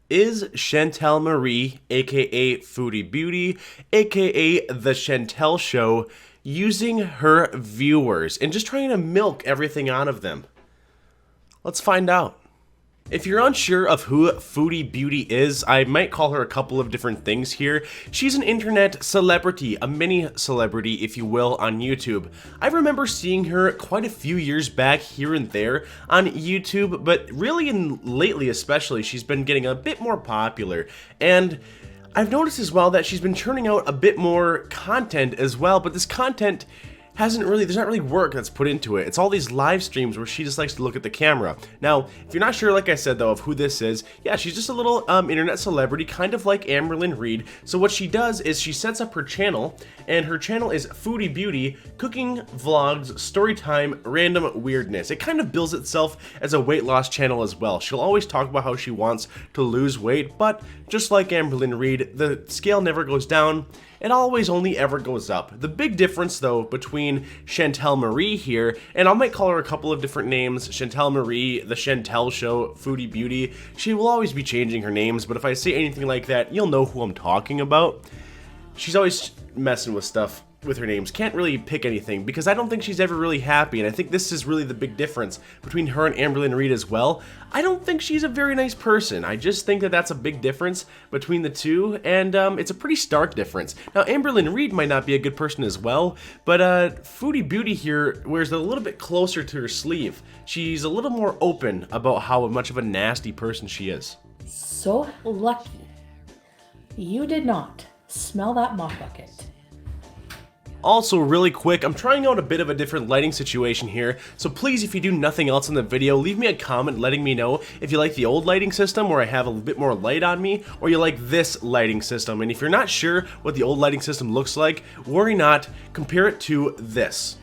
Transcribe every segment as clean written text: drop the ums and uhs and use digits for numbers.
Is Chantal Marie, aka Foodie Beauty, aka The Chantal Show, using her viewers and just trying to milk everything out of them? Let's find out. If you're unsure of who Foodie Beauty is, I might call her a couple of different things here. She's an internet celebrity, a mini celebrity if you will, on YouTube. I remember seeing her quite a few years back here and there on YouTube, but really lately especially, she's been getting a bit more popular. And I've noticed as well that she's been churning out a bit more content as well, but this content there's not really work that's put into it. It's all these live streams where she just likes to look at the camera. Now, if you're not sure, like I said though, of who this is, yeah, she's just a little internet celebrity, kind of like Amberlynn Reed. So what she does is she sets up her channel, and her channel is Foodie Beauty, cooking, vlogs, storytime, random weirdness. It kind of bills itself as a weight loss channel as well. She'll always talk about how she wants to lose weight, but just like Amberlynn Reed, the scale never goes down. It always only ever goes up. The big difference though between Chantal Marie here, and I might call her a couple of different names, Chantal Marie, The Chantal Show, Foodie Beauty, she will always be changing her names, but if I say anything like that, you'll know who I'm talking about. She's always messing with stuff with her names. Can't really pick anything because I don't think she's ever really happy, and I think this is really the big difference between her and Amberlynn Reed as well. I don't think she's a very nice person. I just think that that's a big difference between the two, and it's a pretty stark difference. Now, Amberlynn Reed might not be a good person as well, but Foodie Beauty here wears it a little bit closer to her sleeve. She's a little more open about how much of a nasty person she is. So lucky you did not smell that mop bucket. Also, really quick, I'm trying out a bit of a different lighting situation here, so please, if you do nothing else in the video, leave me a comment letting me know if you like the old lighting system where I have a bit more light on me, or you like this lighting system. And if you're not sure what the old lighting system looks like, worry not, compare it to this.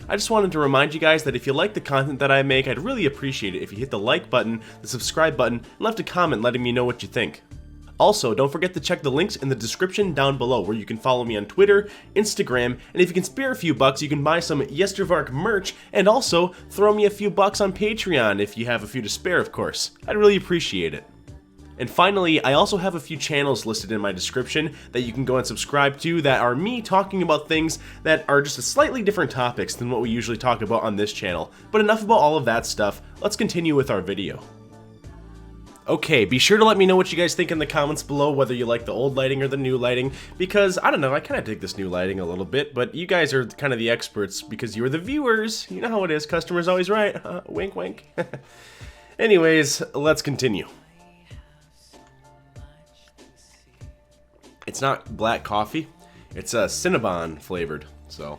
I just wanted to remind you guys that if you like the content that I make, I'd really appreciate it if you hit the like button, the subscribe button, and left a comment letting me know what you think. Also, don't forget to check the links in the description down below where you can follow me on Twitter, Instagram, and if you can spare a few bucks, you can buy some Varke merch, and also throw me a few bucks on Patreon if you have a few to spare, of course. I'd really appreciate it. And finally, I also have a few channels listed in my description that you can go and subscribe to that are me talking about things that are just a slightly different topics than what we usually talk about on this channel. But enough about all of that stuff, let's continue with our video. Okay, be sure to let me know what you guys think in the comments below, whether you like the old lighting or the new lighting, because, I don't know, I kind of dig this new lighting a little bit, but you guys are kind of the experts because you're the viewers. You know how it is, customer's always right. Wink, wink. Anyways, let's continue. It's not black coffee, it's Cinnabon flavored, so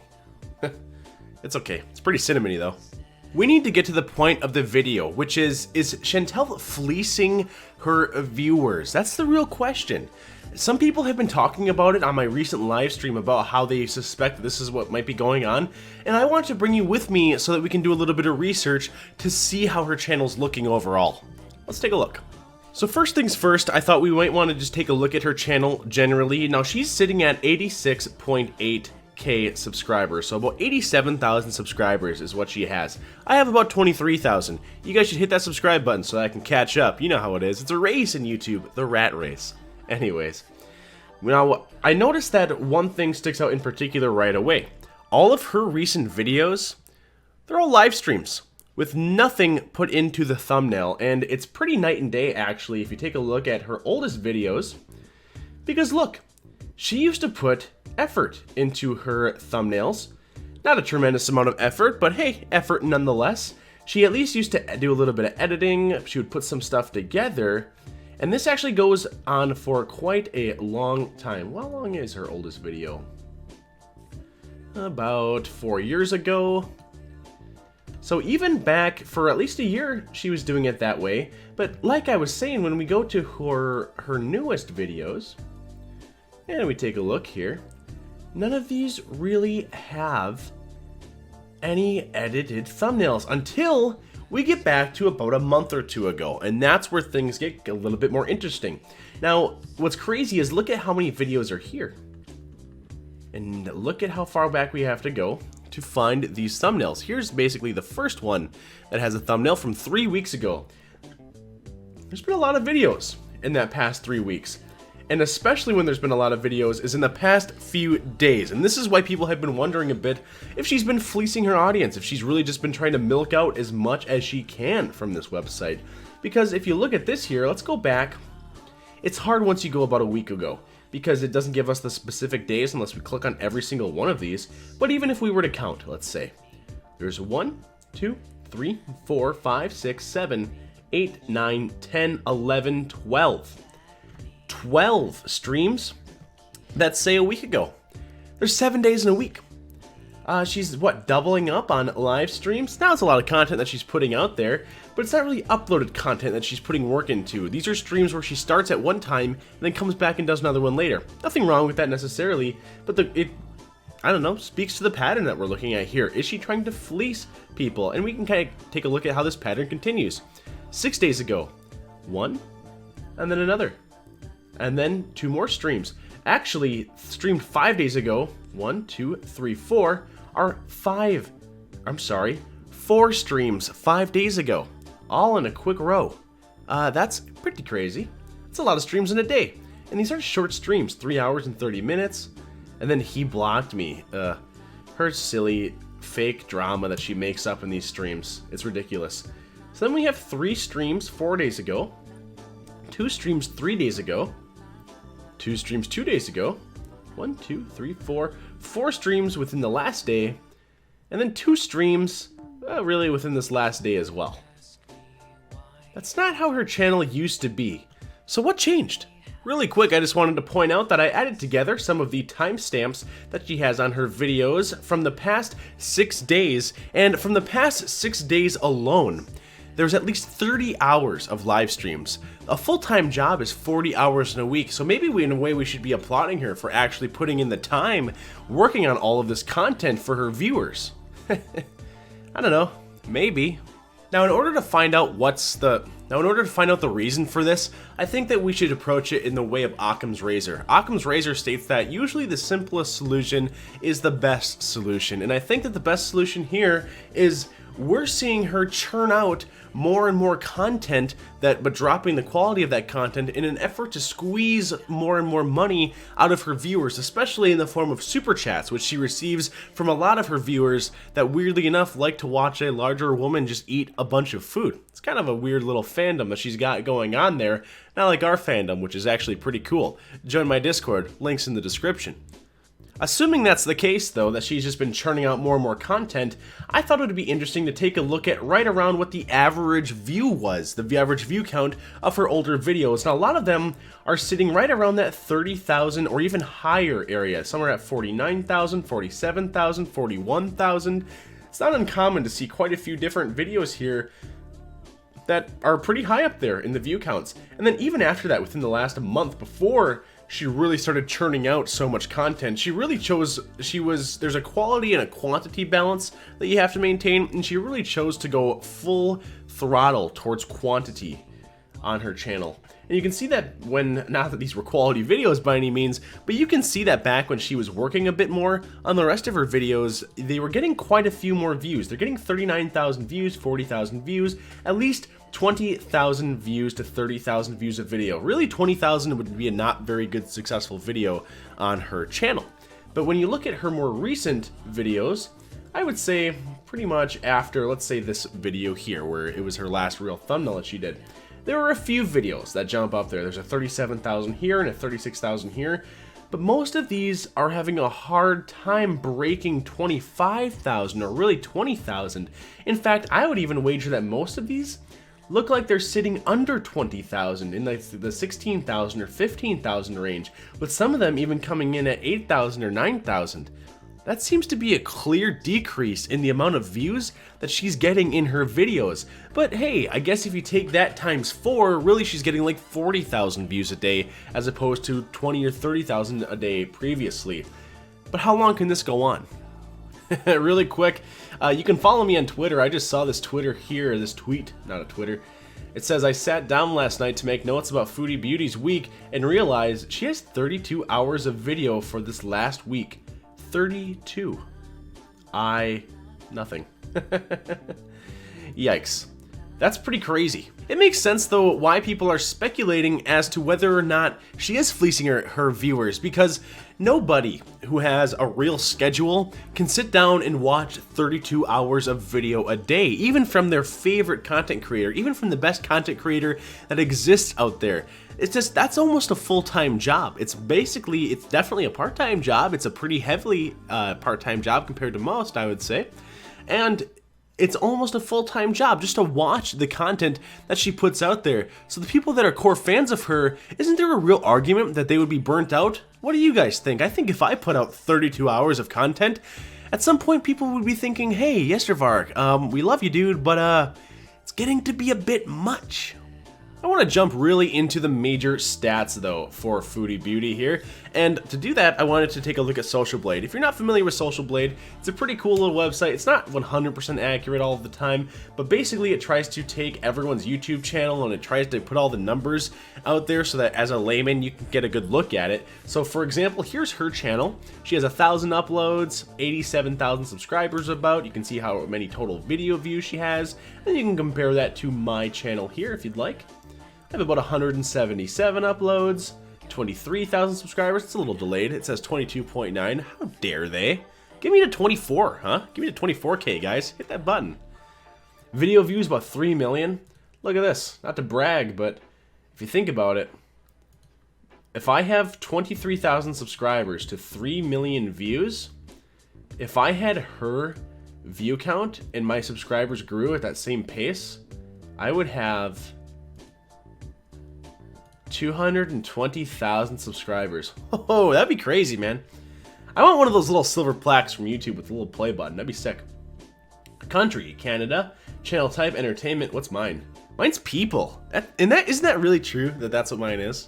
it's okay. It's pretty cinnamony though. We need to get to the point of the video, which is Chantal fleecing her viewers? That's the real question. Some people have been talking about it on my recent live stream about how they suspect this is what might be going on, and I want to bring you with me so that we can do a little bit of research to see how her channel's looking overall. Let's take a look. So first things first, I thought we might want to just take a look at her channel generally. Now she's sitting at 86.8K subscribers, so about 87,000 subscribers is what she has. I have about 23,000. You guys should hit that subscribe button so that I can catch up. You know how it is. It's a race in YouTube, the rat race. Anyways, now I noticed that one thing sticks out in particular right away. All of her recent videos, they're all live streams with nothing put into the thumbnail, and it's pretty night and day actually if you take a look at her oldest videos, because look, she used to put effort into her thumbnails. Not a tremendous amount of effort, but hey, effort nonetheless. She at least used to do a little bit of editing. She would put some stuff together, and this actually goes on for quite a long time. How long is her oldest video? About 4 years ago. So even back for at least a year, she was doing it that way. But like I was saying, when we go to her newest videos, and we take a look here, none of these really have any edited thumbnails until we get back to about a month or two ago, and that's where things get a little bit more interesting. Now, what's crazy is look at how many videos are here, and look at how far back we have to go to find these thumbnails. Here's basically the first one that has a thumbnail from 3 weeks ago. There's been a lot of videos, in that past 3 weeks. And especially when there's been a lot of videos is in the past few days. And this is why people have been wondering a bit if she's been fleecing her audience, if she's really just been trying to milk out as much as she can from this website. Because if you look at this here, let's go back. It's hard once you go about a week ago, because it doesn't give us the specific days unless we click on every single one of these. But even if we were to count, let's say, there's 1, 2, 3, 4, 5, 6, 7, 8, 9, 10, 11, 12. 12 streams that say a week ago. There's 7 days in a week. She's doubling up on live streams? Now it's a lot of content that she's putting out there, but it's not really uploaded content that she's putting work into. These are streams where she starts at one time and then comes back and does another one later. Nothing wrong with that necessarily, but I don't know, speaks to the pattern that we're looking at here. Is she trying to fleece people? And we can kind of take a look at how this pattern continues. 6 days ago, one, and then another. And then 2 more streams. Actually, streamed 5 days ago, 1, 2, 3, 4, are 4 streams 5 days ago. All in a quick row. That's pretty crazy. It's a lot of streams in a day. And these are short streams, 3 hours and 30 minutes. And then he blocked me. Her silly fake drama that she makes up in these streams. It's ridiculous. So then we have 3 streams 4 days ago. 2 streams 3 days ago. 2 streams 2 days ago. 1, 2, 3, 4. 4 streams within the last day. And then 2 streams, really within this last day as well. That's not how her channel used to be. So what changed? Really quick, I just wanted to point out that I added together some of the timestamps that she has on her videos from the past 6 days. And from the past 6 days alone, there's at least 30 hours of live streams. A full-time job is 40 hours in a week, so maybe in a way we should be applauding her for actually putting in the time working on all of this content for her viewers. I don't know, maybe. Now, in order to find out the reason for this, I think that we should approach it in the way of Occam's razor. Occam's razor states that usually the simplest solution is the best solution, and I think that the best solution here is we're seeing her churn out more and more content, but dropping the quality of that content in an effort to squeeze more and more money out of her viewers, especially in the form of super chats, which she receives from a lot of her viewers that weirdly enough like to watch a larger woman just eat a bunch of food. It's kind of a weird little fandom that she's got going on there, not like our fandom, which is actually pretty cool. Join my Discord, links in the description. Assuming that's the case, though, that she's just been churning out more and more content, I thought it would be interesting to take a look at right around what the average view was, the average view count of her older videos. Now, a lot of them are sitting right around that 30,000 or even higher area, somewhere at 49,000, 47,000, 41,000. It's not uncommon to see quite a few different videos here that are pretty high up there in the view counts. And then even after that, within the last month before she really started churning out so much content, she really chose, there's a quality and a quantity balance that you have to maintain, and she really chose to go full throttle towards quantity on her channel. And you can see that when, not that these were quality videos by any means, but you can see that back when she was working a bit more on the rest of her videos, they were getting quite a few more views. They're getting 39,000 views, 40,000 views, at least 20,000 views to 30,000 views a video. Really, 20,000 would be a not very good successful video on her channel. But when you look at her more recent videos, I would say pretty much after, let's say this video here, where it was her last real thumbnail that she did, there were a few videos that jump up there. There's a 37,000 here and a 36,000 here, but most of these are having a hard time breaking 25,000 or really 20,000. In fact, I would even wager that most of these look like they're sitting under 20,000 in the 16,000 or 15,000 range, with some of them even coming in at 8,000 or 9,000. That seems to be a clear decrease in the amount of views that she's getting in her videos. But hey, I guess if you take that times 4, really she's getting like 40,000 views a day as opposed to 20 or 30,000 a day previously. But how long can this go on? Really quick, you can follow me on Twitter. I just saw this Twitter here, this tweet, not a Twitter. It says, I sat down last night to make notes about Foodie Beauty's week and realized she has 32 hours of video for this last week. 32. Nothing. Yikes. That's pretty crazy. It makes sense though why people are speculating as to whether or not she is fleecing her viewers, because nobody who has a real schedule can sit down and watch 32 hours of video a day, even from their favorite content creator, even from the best content creator that exists out there. It's just, that's almost a full-time job. It's definitely a part-time job. It's a pretty heavily part-time job compared to most, I would say. And it's almost a full-time job just to watch the content that she puts out there. So the people that are core fans of her, isn't there a real argument that they would be burnt out? What do you guys think? I think if I put out 32 hours of content, at some point people would be thinking, hey, Varke, we love you, dude, but it's getting to be a bit much. I want to jump really into the major stats though for Foodie Beauty here, and to do that I wanted to take a look at Social Blade. If you're not familiar with Social Blade, it's a pretty cool little website. It's not 100% accurate all of the time, but basically it tries to take everyone's YouTube channel and it tries to put all the numbers out there so that as a layman you can get a good look at it. So for example, here's her channel. She has 1,000 uploads, 87,000 subscribers about. You can see how many total video views she has, and you can compare that to my channel here if you'd like. I have about 177 uploads, 23,000 subscribers. It's a little delayed. It says 22.9. How dare they? Give me to 24, huh? Give me to 24K, guys. Hit that button. Video views about 3 million. Look at this. Not to brag, but if you think about it, if I have 23,000 subscribers to 3 million views, if I had her view count and my subscribers grew at that same pace, I would have 220,000 subscribers. Oh, that'd be crazy, man. I want one of those little silver plaques from YouTube with a little play button. That'd be sick. Country, Canada. Channel type, entertainment. What's mine? Mine's people. Isn't that really true that that's what mine is?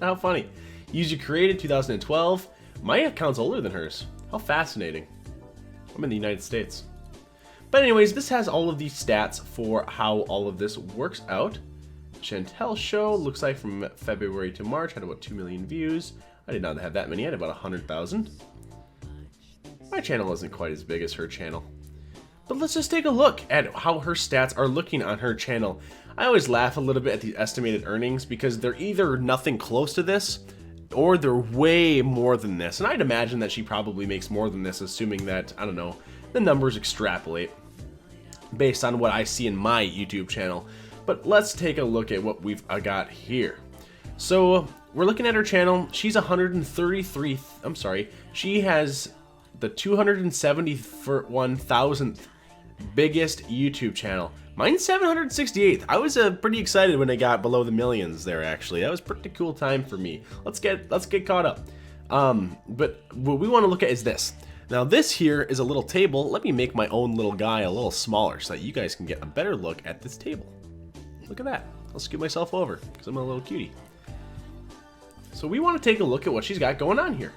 How funny. User created 2012. My account's older than hers. How fascinating. I'm in the United States. But anyways, this has all of these stats for how all of this works out. Chantal show, looks like from February to March, had about 2 million views. I did not have that many, I had about 100,000. My channel isn't quite as big as her channel. But let's just take a look at how her stats are looking on her channel. I always laugh a little bit at the estimated earnings because they're either nothing close to this or they're way more than this. And I'd imagine that she probably makes more than this, assuming that, I don't know, the numbers extrapolate based on what I see in my YouTube channel. But let's take a look at what we've got here. So we're looking at her channel. She's 133, I'm sorry, she has the 271,000th biggest YouTube channel. Mine's 768th. I was pretty excited when I got below the millions there, actually. That was a pretty cool time for me. Let's get caught up. But what we want to look at is this. Now this here is a little table. Let me make my own little guy a little smaller so that you guys can get a better look at this table. Look at that. I'll scoot myself over because I'm a little cutie. So we want to take a look at what she's got going on here.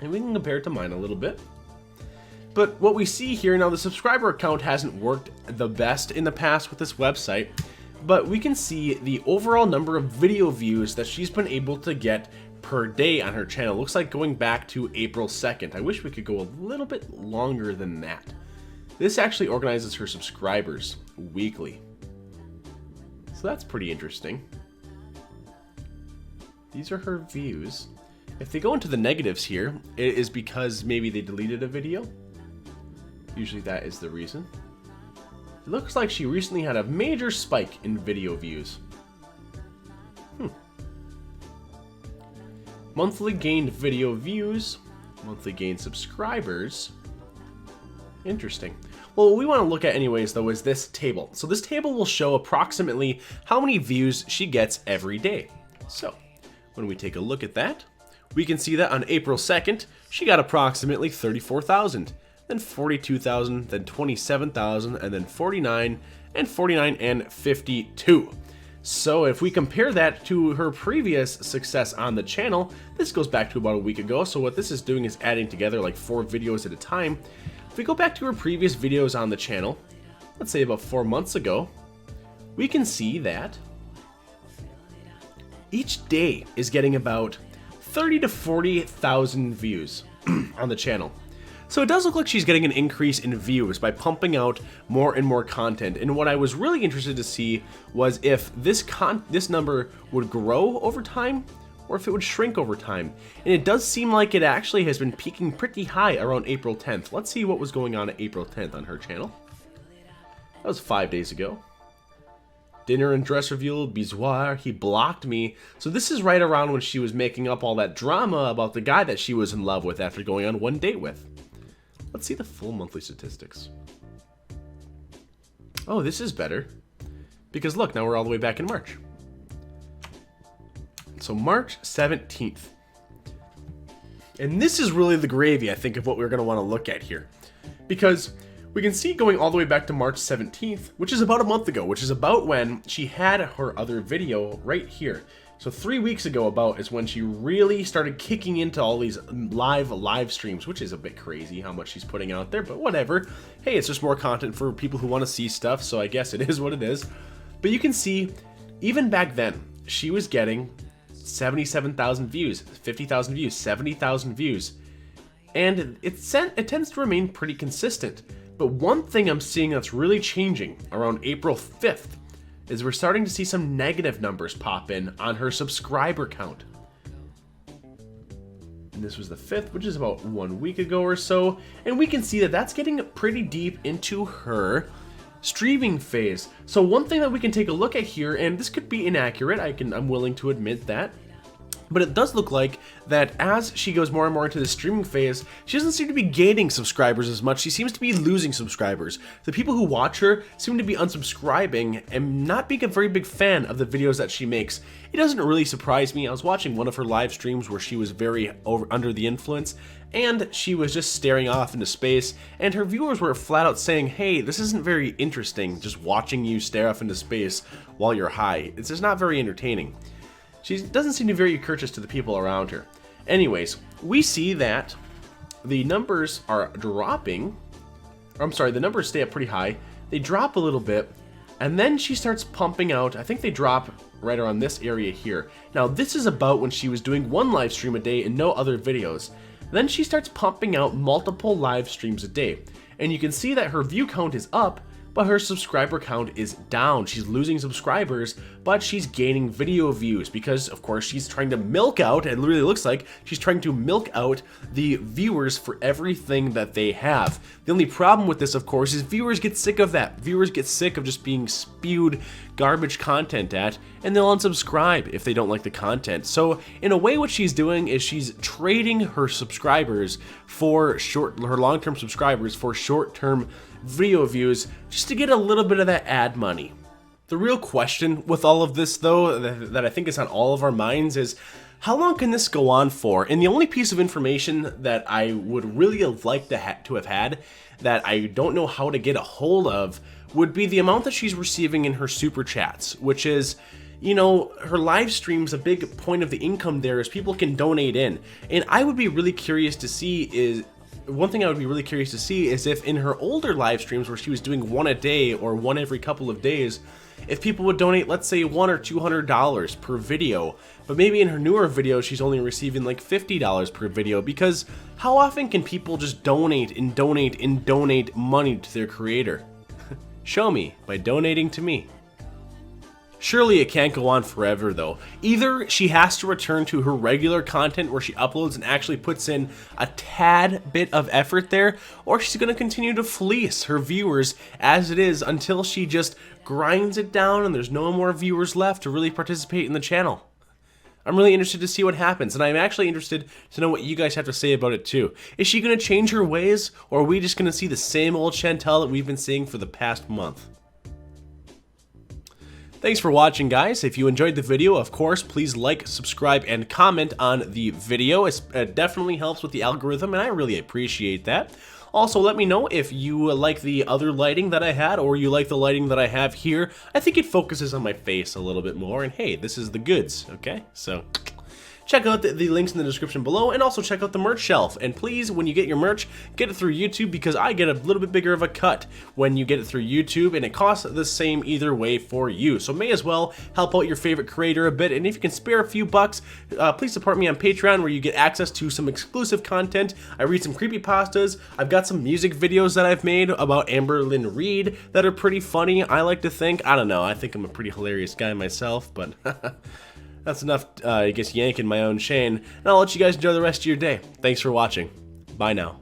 And we can compare it to mine a little bit. But what we see here, now the subscriber account hasn't worked the best in the past with this website, but we can see the overall number of video views that she's been able to get per day on her channel. Looks like going back to April 2nd. I wish we could go a little bit longer than that. This actually organizes her subscribers weekly. So that's pretty interesting. These are her views. If they go into the negatives here, it is because maybe they deleted a video. Usually that is the reason. It looks like she recently had a major spike in video views. Monthly gained video views, monthly gained subscribers. Interesting. Well, what we want to look at anyways, though, is this table. So this table will show approximately how many views she gets every day. So when we take a look at that, we can see that on April 2nd, she got approximately 34,000, then 42,000, then 27,000, and then 49, and 49, and 52. So if we compare that to her previous success on the channel, this goes back to about a week ago. So what this is doing is adding together like 4 videos at a time. If we go back to her previous videos on the channel, let's say about 4 months ago, we can see that each day is getting about 30 to 40,000 views on the channel. So it does look like she's getting an increase in views by pumping out more and more content. And what I was really interested to see was if this number would grow over time or if it would shrink over time. And it does seem like it actually has been peaking pretty high around April 10th. Let's see what was going on at April 10th on her channel. That was 5 days ago. Dinner and dress reveal, Bizoir, he blocked me. So this is right around when she was making up all that drama about the guy that she was in love with after going on one date with. Let's see the full monthly statistics. Oh, this is better. Because look, now we're all the way back in March. So March 17th. And this is really the gravy, I think, of what we're going to want to look at here. Because we can see going all the way back to March 17th, which is about a month ago, which is about when she had her other video right here. So 3 weeks ago about is when she really started kicking into all these live streams, which is a bit crazy how much she's putting out there, but whatever. Hey, it's just more content for people who want to see stuff, so I guess it is what it is. But you can see, even back then, she was getting 77,000 views, 50,000 views, 70,000 views. And it tends to remain pretty consistent. But one thing I'm seeing that's really changing around April 5th is we're starting to see some negative numbers pop in on her subscriber count. And this was the 5th, which is about 1 week ago or so. And we can see that that's getting pretty deep into her streaming phase. So one thing that we can take a look at here, and this could be inaccurate, I'm willing to admit that, but it does look like that as she goes more and more into the streaming phase, she doesn't seem to be gaining subscribers as much. She seems to be losing subscribers. The people who watch her seem to be unsubscribing and not being a very big fan of the videos that she makes. It doesn't really surprise me. I was watching one of her live streams where she was very under the influence, and she was just staring off into space, and her viewers were flat out saying, hey, this isn't very interesting, just watching you stare off into space while you're high. It's just not very entertaining. She doesn't seem to be very courteous to the people around her. Anyways, we see that the numbers are dropping. I'm sorry, the numbers stay up pretty high. They drop a little bit, and then she starts pumping out. I think they drop right around this area here. Now, this is about when she was doing one live stream a day and no other videos. Then she starts pumping out multiple live streams a day. And you can see that her view count is up, but her subscriber count is down. She's losing subscribers, but she's gaining video views because, of course, she's trying to milk out, it really looks like she's trying to milk out the viewers for everything that they have. The only problem with this, of course, is viewers get sick of that. Viewers get sick of just being spewed garbage content at, and they'll unsubscribe if they don't like the content. So, in a way, what she's doing is she's trading her subscribers for her long-term subscribers for short-term video views just to get a little bit of that ad money. The real question with all of this, though, that I think is on all of our minds is, how long can this go on for? And the only piece of information that I would really have liked to have had that I don't know how to get a hold of would be the amount that she's receiving in her super chats, which is, you know, her live streams, a big point of the income there is people can donate in. And I would be really curious to see is, one thing I would be really curious to see is if in her older live streams where she was doing one a day or one every couple of days, if people would donate, let's say $100 or $200 per video, but maybe in her newer videos she's only receiving like $50 per video, because how often can people just donate and donate and donate money to their creator? Show me by donating to me. Surely it can't go on forever, though. Either she has to return to her regular content where she uploads and actually puts in a tad bit of effort there, or she's going to continue to fleece her viewers as it is until she just grinds it down and there's no more viewers left to really participate in the channel. I'm really interested to see what happens, and I'm actually interested to know what you guys have to say about it too. Is she going to change her ways, or are we just going to see the same old Chantal that we've been seeing for the past month? Thanks for watching, guys. If you enjoyed the video, of course, please like, subscribe, and comment on the video. It definitely helps with the algorithm, and I really appreciate that. Also, let me know if you like the other lighting that I had, or you like the lighting that I have here. I think it focuses on my face a little bit more, and hey, this is the goods, okay? So, check out the links in the description below, and also check out the merch shelf. And please, when you get your merch, get it through YouTube, because I get a little bit bigger of a cut when you get it through YouTube, and it costs the same either way for you. So may as well help out your favorite creator a bit, and if you can spare a few bucks, please support me on Patreon, where you get access to some exclusive content. I read some creepypastas. I've got some music videos that I've made about Amber Lynn Reed that are pretty funny, I like to think. I don't know, I think I'm a pretty hilarious guy myself, but that's enough, I guess, yanking my own chain, and I'll let you guys enjoy the rest of your day. Thanks for watching. Bye now.